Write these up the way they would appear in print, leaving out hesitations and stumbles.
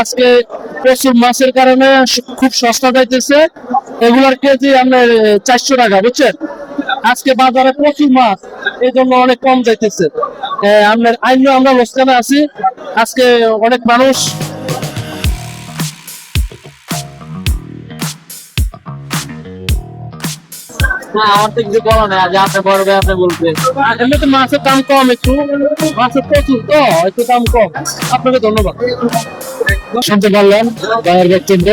আজকে প্রচুর মাছের কারণে খুব সস্তা যাইতেছে। এগুলার কেজি আপনার 400 টাকা, বুঝছেন। আজকে বাজারে প্রচুর মাছ, এই জন্য অনেক কম যাইতেছে। আপনার আইন আমরা লোকসানে আছি। আজকে অনেক মানুষ আমার তো কিছু বলা নেই, আজ আপনি বলবে, আপনি বলবেন। এমনি তো মাছের দাম কম, একটু মাছের প্রচুর তো একটু দাম কম। আপনাকে ধন্যবাদ। শুনতে পারলেন গায়ের বক্তব্য।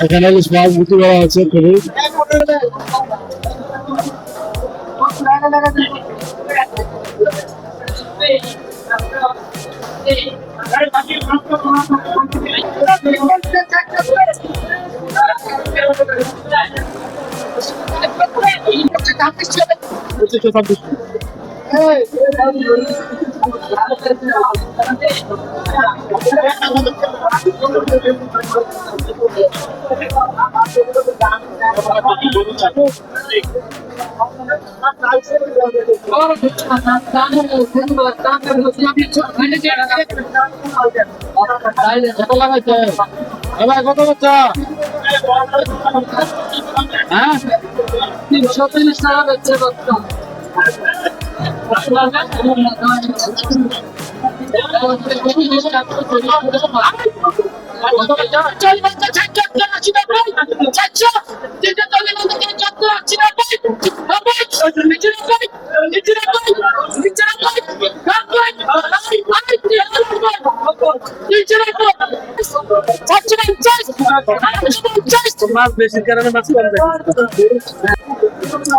এখানে ইলিশ মাছ বিক্রি করা হচ্ছে খুবই। কত বাচ্চা? হ্যাঁ, 330 টাকা বেচছে বাচ্চা। মাছ বেশি কারণে মাছ কম যায়।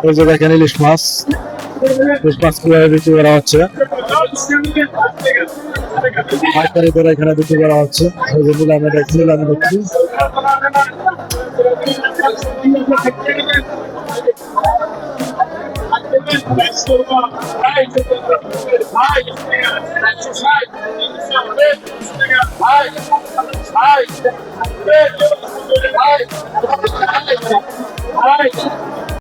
ওই যে দেখেন ইলিশ মাছ, ইলিশ মাছ কিভাবে বিক্রি করা হচ্ছে। পাইকারি দরে এখানে বিক্রি করা হচ্ছে। আমি দেখছি। Hi.